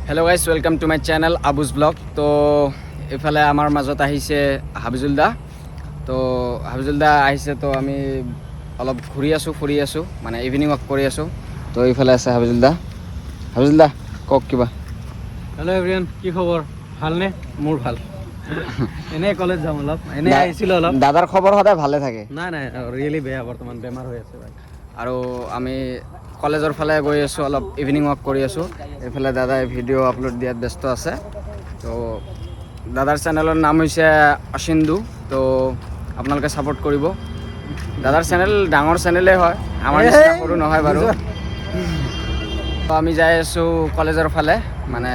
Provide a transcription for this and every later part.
Hello' guys, welcome to my channel আবুজ vlog. তো এইফালে আমাৰ মাজত আহিছে হাবিজুল দা। তো হাবিজুল দা আহিছে, তো আমি অলপ ঘূৰি আছোঁ, ফুৰি আছোঁ, মানে ইভিনিং ৱাক কৰি আছোঁ। তো এইফালে আছে হাবিজুল দা। হাবিজুল দা কওক কিবা। হেল্ল' এভৰিৱান, কি খবৰ? ভালনে? মোৰ ভাল। এনেই কলেজ যাম, অলপ এনেই আহিছিলোঁ অলপ। দাদাৰ খবৰ সদায় ভালে থাকে। নাই ৰিয়েলি বেয়া, বৰ্তমান বেমাৰ হৈ আছে ভাই। আৰু আমি কলেজৰ ফালে গৈ আছোঁ, অলপ ইভিনিং ৱাক কৰি আছোঁ। এইফালে দাদাই ভিডিঅ' আপলোড দিয়াত ব্যস্ত আছে। তো দাদাৰ চেনেলৰ নাম হৈছে অচিন্দু। তো আপোনালোকে ছাপোৰ্ট কৰিব। দাদাৰ চেনেল ডাঙৰ চেনেলেই হয়, আমাৰ নিচিনা সৰু নহয় বাৰু। তো আমি যাই আছোঁ কলেজৰ ফালে, মানে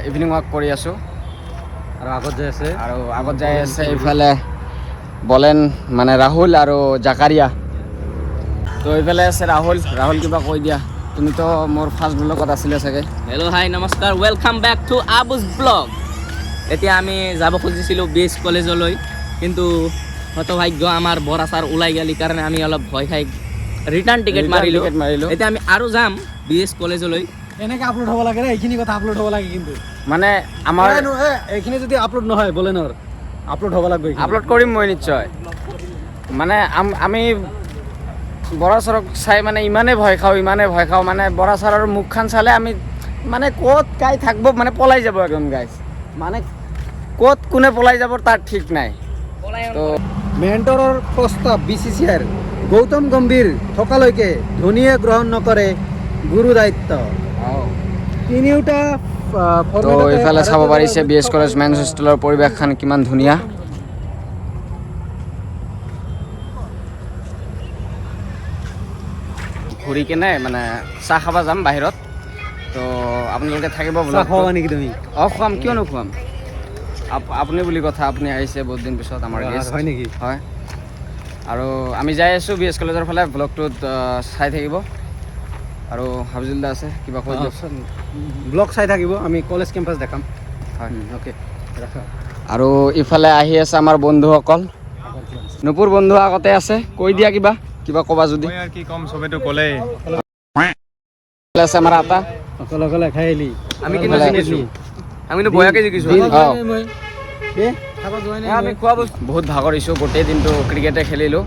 ইভিনিং ৱাক কৰি আছোঁ। আৰু আগত যাই আছে এইফালে বলেন, মানে ৰাহুল আৰু জাকাৰিয়া। তো এইফালে আছে ৰাহুল কিবা কৈ দিয়া। তুমিতো মোৰ ফাৰ্ষ্ট ব্লগত আছিলে চাগে। হেল্ল' হাই নমস্কাৰ, ৱেলকাম বেক টু আবুজ ব্লগ। এতিয়া আমি যাব খুজিছিলোঁ BS কলেজলৈ, কিন্তু হতভাগ্য আমাৰ বৰা ছাৰ ওলাই গেলি কাৰণে আমি অলপ ভয় খাই ৰিটাৰ্ণ টিকেট মাৰিলোঁ। এতিয়া আমি আৰু যাম BS কলেজলৈ। এনেকৈ আপলোড হ'ব লাগে, এইখিনি কথা আপলোড হ'ব লাগে। কিন্তু মানে আমাৰ এইখিনি যদি আপলোড নহয় বলেনৰ আপলোড হ'ব লাগবে। আপলোড কৰিম মই নিশ্চয়। মানে আমি বৰা ছাৰক চাই মানে ইমানেই ভয় খাওঁ, মানে বৰা ছাৰৰ মুখখন চালে আমি মানে ক'ত কাই থাকিব, মানে পলাই যাব একদম গাইজ। মানে ক'ত কোনে পলাই যাব তাৰ ঠিক নাই। তো মেণ্টৰৰ প্ৰস্তাৱ BCCIৰ গৌতম গম্ভীৰ থকালৈকে ধোনীয়ে গ্ৰহণ নকৰে গুৰু দায়িত্ব। তিনিওটা তো এইফালে চাব পাৰিছে BS কলেজ মেন্স হোষ্টেলৰ পৰিৱেশখন কিমান ধুনীয়া। ঘূৰি কেনে মানে চাহ খাব যাম বাহিৰত। তো আপোনালোকে থাকিব খোৱা নেকি তুমি? খুৱাম, কিয় নোখুৱাম। আপুনি বুলি কথা, আপুনি আহিছে বহুত দিন পিছত আমাৰ গেষ্ট। হয় নেকি? হয়। আৰু আমি যাই আছোঁ BS কলেজৰ ফালে, ব্লগটোত চাই থাকিব। আৰু হাবিজুল দা আছে, কিবা কৈ দিয়ক। ব্লগ চাই থাকিব, আমি কলেজ কেম্পাছ দেখাম। হয়, অ'কে ৰাখা। আৰু ইফালে আহি আছে আমাৰ বন্ধুসকল। নুপুৰ বন্ধু আগতে আছে, কৈ দিয়া কিবা ক'বা যদি। মই আৰু কি ক'ম, চবেতো ক'লেই। আছে আমাৰ আটা। অকলে খাই আহিলি। আমি কিন্তু জিকিছোঁ, আমিতো বয়াকে জিকিছোঁ। আমি খোৱা বস্তু বহুত ভাগৰিছোঁ, গোটেই দিনটো ক্ৰিকেটে খেলিলোঁ।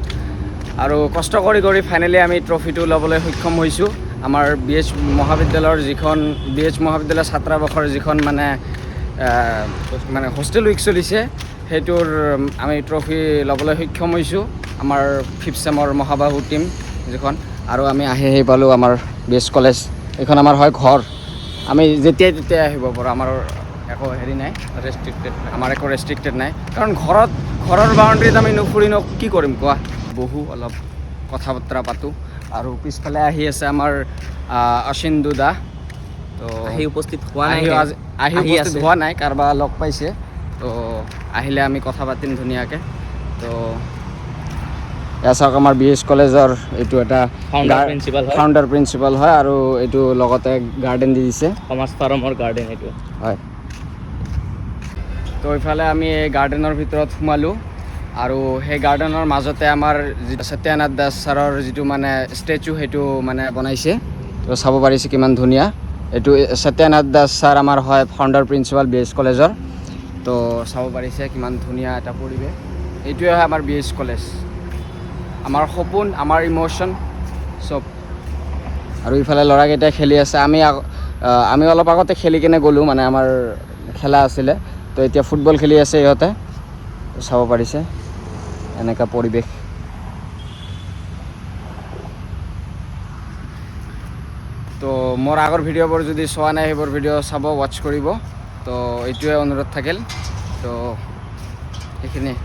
আৰু কষ্ট কৰি ফাইনেলি আমি ট্ৰফিটো ল'বলৈ সক্ষম হৈছোঁ। আমাৰ BS মহাবিদ্যালয়ৰ BS মহাবিদ্যালয় ছাত্ৰাবাসৰ যিখন মানে হোষ্টেল উইক চলিছে, সেইটোৰ আমি ট্ৰফি ল'বলৈ সক্ষম হৈছোঁ। আমাৰ 5th চেমৰ মহাবাহু টীম যিখন। আৰু আমি আহি পালোঁ আমাৰ BS কলেজ। এইখন আমাৰ হয় ঘৰ, আমি যেতিয়াই তেতিয়াই আহিব পাৰোঁ। আমাৰ একো হেৰি নাই, আমাৰ একো ৰেষ্ট্ৰিক্টেড নাই। কাৰণ ঘৰৰ বাউণ্ডেৰীত আমি নুফুৰি কি কৰিম কোৱা। বহু অলপ কথা বতৰা পাতোঁ। আৰু পিছফালে আহি আছে আমাৰ অচিন্দু দা। তো আহি উপস্থিত হোৱা নাই, কাৰোবাৰ লগ পাইছে। তো আহিলে আমি কথা পাতিম ধুনীয়াকৈ। তো এয়া চাওক, আমাৰ BS কলেজৰ এইটো এটা ফাউণ্ডাৰ প্ৰিন্সিপাল হয়, আৰু এইটো লগতে গাৰ্ডেন দি দিছে, সমাজ ফাৰ্মৰ গাৰ্ডেন এইটো। হয়। তো এইফালে আমি এই গাৰ্ডেনৰ ভিতৰত সোমালোঁ। আৰু সেই গাৰ্ডেনৰ মাজতে আমাৰ যিটো সত্যনাথ দাস ছাৰৰ যিটো মানে ষ্টেচু, সেইটো মানে বনাইছে। তো চাব পাৰিছে কিমান ধুনীয়া। এইটো সত্যনাথ দাস ছাৰ আমাৰ হয় ফাউণ্ডাৰ প্ৰিন্সিপাল BS কলেজৰ। তো চাব পাৰিছে কিমান ধুনীয়া এটা পৰিৱেশ। এইটোৱে হয় আমাৰ BS কলেজ, আমাৰ সপোন, আমাৰ ইম'শ্যন চব। আৰু ইফালে ল'ৰাকেইটাই খেলি আছে। আমি অলপ আগতে খেলি কেনে গ'লোঁ, মানে আমাৰ খেলা আছিলে। তো এতিয়া ফুটবল খেলি আছে ইহঁতে। চাব পাৰিছে এনেকুৱা পৰিৱেশ। তো মোৰ আগৰ ভিডিঅ'বোৰ যদি চোৱা নাই, সেইবোৰ ভিডিঅ' চাব, ৱাটচ কৰিব। তো এইটোৱে অনুৰোধ থাকিল। তো সেইখিনিয়ে।